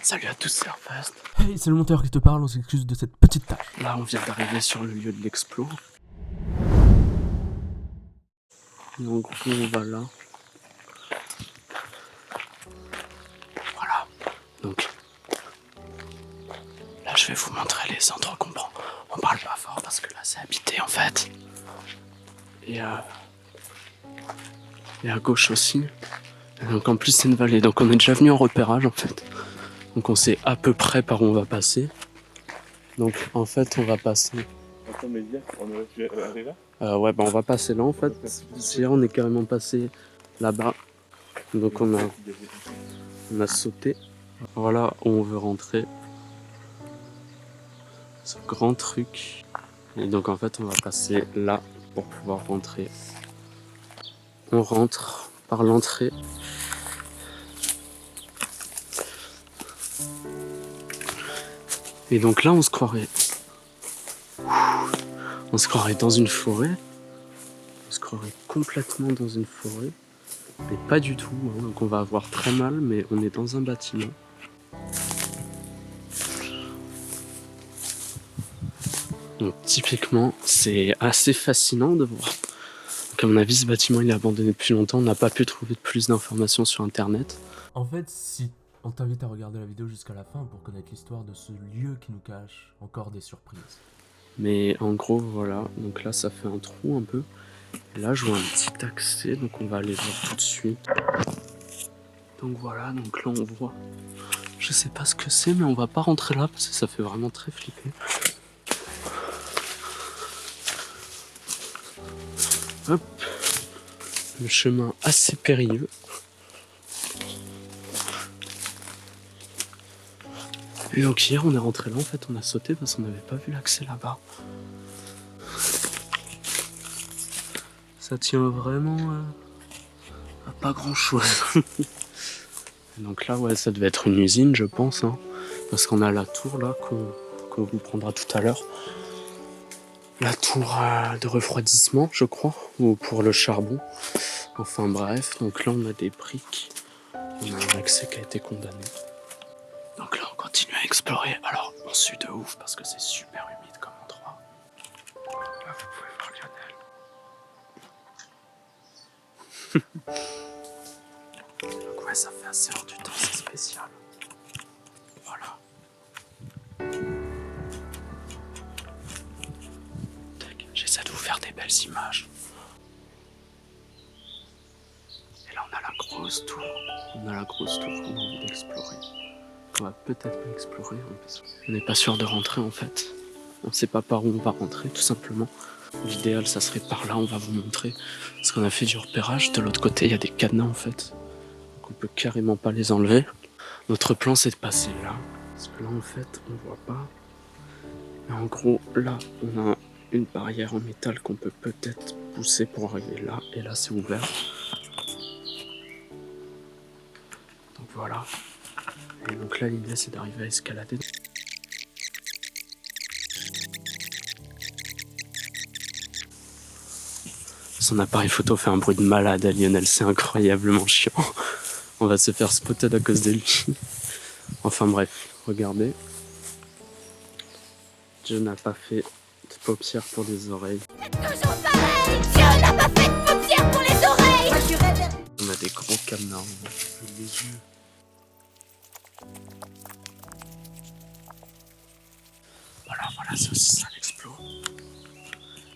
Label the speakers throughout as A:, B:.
A: Salut à tous, c'est Arfast.
B: Hey, c'est le monteur qui te parle, on s'excuse de cette petite tâche.
A: Là, on vient d'arriver sur le lieu de l'explo. Et en gros, on va là. Voilà. Donc, là, je vais vous montrer les endroits qu'on prend. On parle pas fort parce que là, c'est habité en fait. Et à gauche aussi. Et donc, en plus, c'est une vallée. Donc, on est déjà venu en repérage en fait. Donc, on sait à peu près par où on va passer. Donc, en fait, on va passer.
C: Attends, mais hier, on aurait pu arriver là?
A: Ouais, bah on va passer là en fait. Hier on est carrément passé là-bas. Donc on a sauté. Voilà où on veut rentrer. Ce grand truc. Et donc en fait on va passer là pour pouvoir rentrer. On rentre par l'entrée. Et donc là on se croirait. On se croirait dans une forêt. On se croirait complètement dans une forêt. Mais pas du tout, hein. Donc on va avoir très mal, mais on est dans un bâtiment. Donc typiquement, c'est assez fascinant de voir. Donc à mon avis, ce bâtiment il est abandonné depuis longtemps, on n'a pas pu trouver plus d'informations sur internet.
B: En fait, si on t'invite à regarder la vidéo jusqu'à la fin pour connaître l'histoire de ce lieu qui nous cache encore des surprises.
A: Mais en gros, voilà, donc là ça fait un trou un peu. Et là je vois un petit accès, donc on va aller voir tout de suite. Donc voilà, donc là on voit. Je sais pas ce que c'est, mais on va pas rentrer là parce que ça fait vraiment très flipper. Hop, le chemin assez périlleux. Et donc hier on est rentré là en fait, on a sauté parce qu'on n'avait pas vu l'accès là-bas. Ça tient vraiment à pas grand chose. Donc là ouais ça devait être une usine je pense, hein, parce qu'on a la tour là qu'on vous prendra tout à l'heure. La tour de refroidissement je crois, ou pour le charbon. Enfin bref, donc là on a des briques, on a un accès qui a été condamné. Donc là on continue à explorer, alors on sue de ouf parce que c'est super humide comme endroit. Là vous pouvez voir Lionel. Donc ouais ça fait assez hors du temps, c'est spécial. Voilà. J'essaie de vous faire des belles images. Et là on a la grosse tour. On a la grosse tour qu'on a envie d'explorer. On va peut-être pas explorer, hein, parce qu'on n'est pas sûr de rentrer en fait. On sait pas par où on va rentrer tout simplement. L'idéal ça serait par là, on va vous montrer. Parce qu'on a fait du repérage, de l'autre côté il y a des cadenas en fait. Donc on peut carrément pas les enlever. Notre plan c'est de passer là. Parce que là en fait on voit pas. Mais en gros là on a une barrière en métal qu'on peut peut-être pousser pour arriver là. Et là c'est ouvert. Donc voilà. Et donc là l'idée c'est d'arriver à escalader. Son appareil photo fait un bruit de malade à Lionel, c'est incroyablement chiant. On va se faire spotter à cause de lui. Enfin bref, regardez. Dieu n'a pas fait de paupières pour les oreilles.
D: Toujours pareil, Dieu n'a pas fait de paupières pour les oreilles.
A: On a des gros cadenas, les yeux. Voilà, c'est aussi ça l'explo.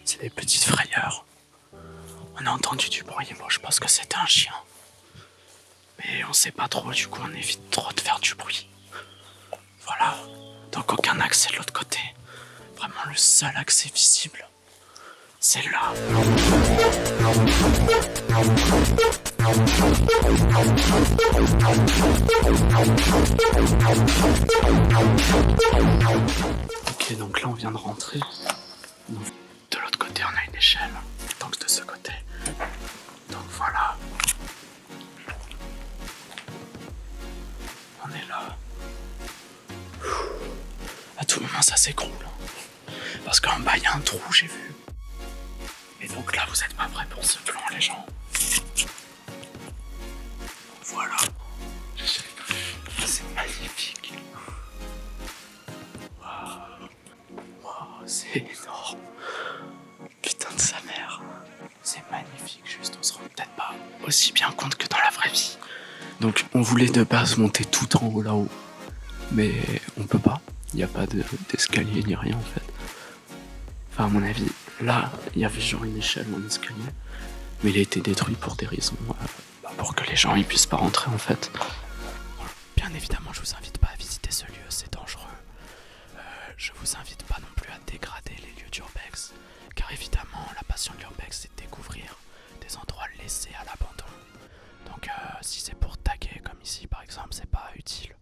A: C'est des petites frayeurs. On a entendu du bruit, moi je pense que c'était un chien. Mais on sait pas trop, du coup on évite trop de faire du bruit. Voilà, donc aucun accès de l'autre côté. Vraiment le seul accès visible, c'est là. Ok, donc là on vient de rentrer. Donc, de l'autre côté on a une échelle, donc de ce côté. Donc voilà. On est là. À tout moment ça s'écroule. Parce qu'en bas il y a un trou, j'ai vu. Et donc là vous êtes pas prêts pour ce plan les gens. Voilà. C'est magnifique. magnifique. Waouh. Waouh, c'est énorme. Putain de sa mère. C'est magnifique, juste on se rend peut-être pas aussi bien compte que dans la vraie vie. Donc on voulait de base monter tout en haut là-haut. Mais on peut pas. Il n'y a pas d'escalier ni rien en fait. Enfin à mon avis, là, il y avait genre une échelle ou un escalier. Mais il a été détruit pour des raisons... pour que les gens ils puissent pas rentrer en fait. Bien évidemment, je vous invite pas à visiter ce lieu, c'est dangereux. Je vous invite pas non plus à dégrader les lieux d'Urbex, car évidemment, la passion de l'Urbex, c'est de découvrir des endroits laissés à l'abandon. Donc, si c'est pour taguer, comme ici par exemple, c'est pas utile.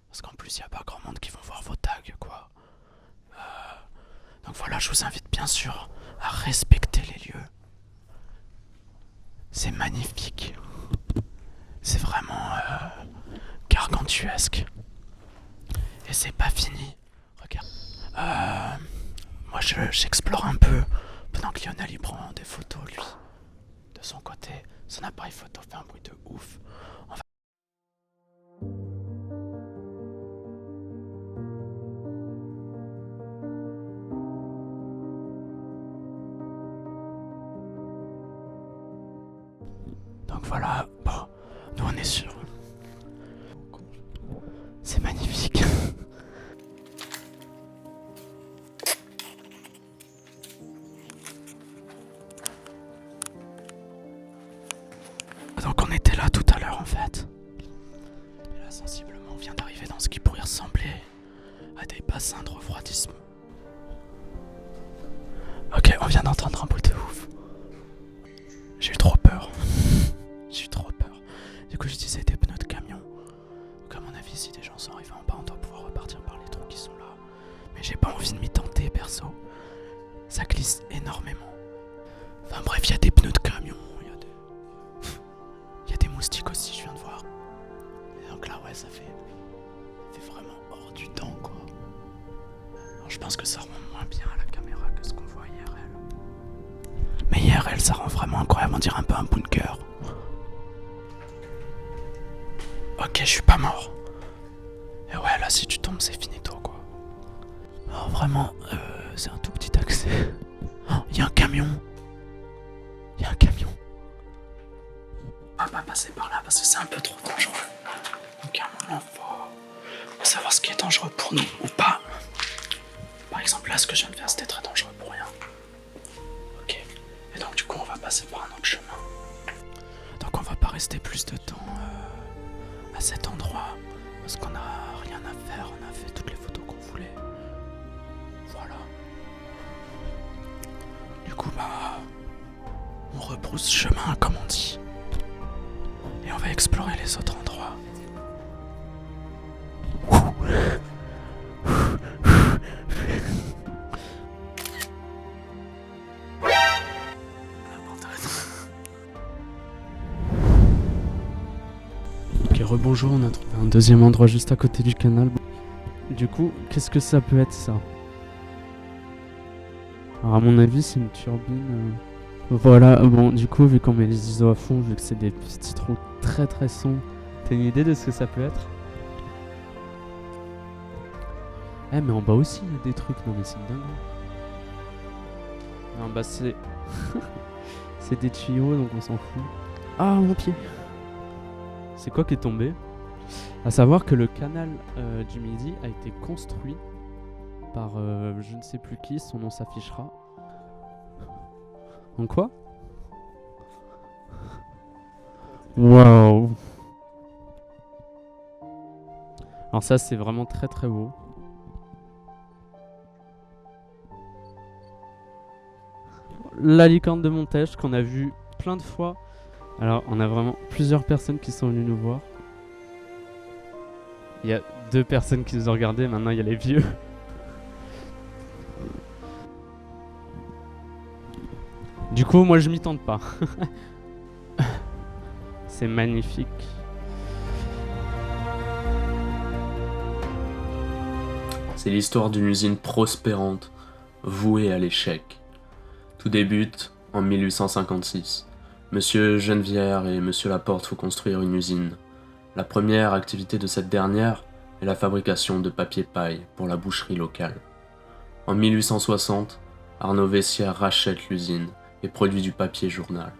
A: Parce qu'en plus, il y a pas grand monde qui vont voir vos tags, quoi. Donc voilà, je vous invite bien sûr à respecter les lieux. C'est magnifique. C'est vraiment gargantuesque. Et c'est pas fini. Regarde. Moi j'explore un peu pendant que Lionel il prend des photos lui. De son côté, son appareil photo fait un bruit de ouf. Donc voilà, bon, nous on est sûr. C'est magnifique. Donc on était là tout à l'heure en fait. Et là sensiblement on vient d'arriver dans ce qui pourrait ressembler à des bassins de refroidissement. Ok, on vient d'entendre un bruit de ouf. J'ai eu trop peur. J'ai eu trop peur. Du coup, je disais des pneus de camion. Donc, à mon avis, si des gens sont arrivés en bas, on doit pouvoir repartir par les trous qui sont là. Mais j'ai pas envie de m'y tenter, perso. Ça glisse énormément. Enfin, bref, il y a des pneus de camion. Il y a des moustiques aussi, je viens de voir. Et donc là, ouais, ça fait vraiment hors du temps, quoi. Alors, je pense que ça remonte moins bien à la caméra que ce qu'on voit IRL. Mais IRL, ça rend vraiment incroyable, on dirait un peu un bunker. Ok, je suis pas mort. Et ouais, là, si tu tombes, c'est finito, quoi. Alors vraiment, c'est un tout petit accès. Oh, y a un camion. Y a un camion. On va pas passer par là parce que c'est un peu trop dangereux. Donc à un moment, faut savoir ce qui est dangereux pour nous ou pas. Par exemple, là, ce que je viens de faire, c'était très dangereux pour rien. Ok. Et donc du coup, on va passer par un autre chemin. Donc on va pas rester plus de temps à cet endroit parce qu'on a rien à faire, on a fait toutes les photos qu'on voulait. Voilà. Du coup bah on rebrousse chemin comme on dit. Et on va explorer les autres endroits. Ok, rebonjour, on a trouvé un deuxième endroit juste à côté du canal. Du coup, qu'est-ce que ça peut être ça? Alors à mon avis, c'est une turbine. Voilà, bon, du coup, vu qu'on met les ISO à fond, vu que c'est des petits trous très très sombres, t'as une idée de ce que ça peut être? Eh, mais en bas aussi, il y a des trucs. Non, mais c'est une dingue. Non, bah c'est... c'est des tuyaux, donc on s'en fout. Ah, mon pied! C'est quoi qui est tombé? À savoir que le canal du Midi a été construit par je ne sais plus qui, son nom s'affichera. En quoi? Waouh! Alors ça c'est vraiment très très beau. La licorne de Montèche qu'on a vu plein de fois. Alors on a vraiment plusieurs personnes qui sont venues nous voir. Il y a 2 personnes qui nous ont regardé, maintenant il y a les vieux. Du coup, moi je m'y tente pas. C'est magnifique.
E: C'est l'histoire d'une usine prospérante, vouée à l'échec. Tout débute en 1856. Monsieur Genevière et Monsieur Laporte font construire une usine. La première activité de cette dernière et la fabrication de papier paille pour la boucherie locale. En 1860, Arnaud Vessière rachète l'usine et produit du papier journal.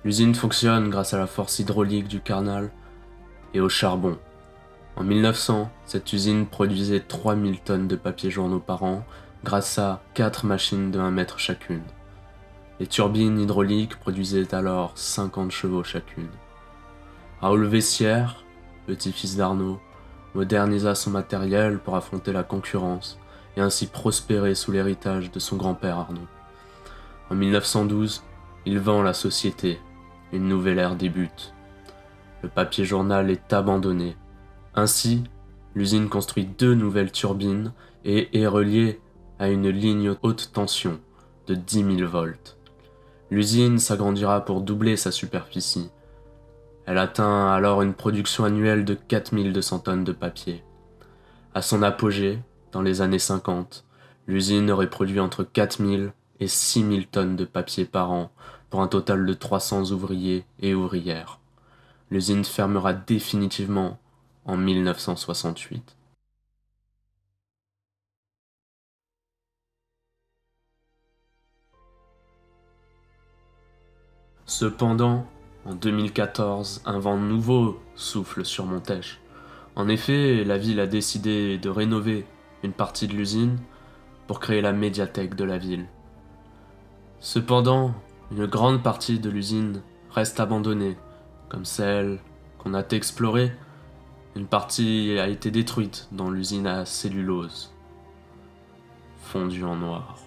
E: L'usine fonctionne grâce à la force hydraulique du canal et au charbon. En 1900, cette usine produisait 3000 tonnes de papier journaux par an grâce à 4 machines de 1 mètre chacune. Les turbines hydrauliques produisaient alors 50 chevaux chacune. Raoul Vessière, petit-fils d'Arnaud, modernisa son matériel pour affronter la concurrence et ainsi prospérer sous l'héritage de son grand-père Arnaud. En 1912, il vend la société. Une nouvelle ère débute. Le papier journal est abandonné. Ainsi, l'usine construit 2 nouvelles turbines et est reliée à une ligne haute tension de 10 000 volts. L'usine s'agrandira pour doubler sa superficie. Elle atteint alors une production annuelle de 4200 tonnes de papier. À son apogée, dans les années 50, l'usine aurait produit entre 4000 et 6000 tonnes de papier par an pour un total de 300 ouvriers et ouvrières. L'usine fermera définitivement en 1968. Cependant, en 2014, un vent nouveau souffle sur Montèche. En effet, la ville a décidé de rénover une partie de l'usine pour créer la médiathèque de la ville. Cependant, une grande partie de l'usine reste abandonnée, comme celle qu'on a explorée. Une partie a été détruite dans l'usine à cellulose, fondue en noir.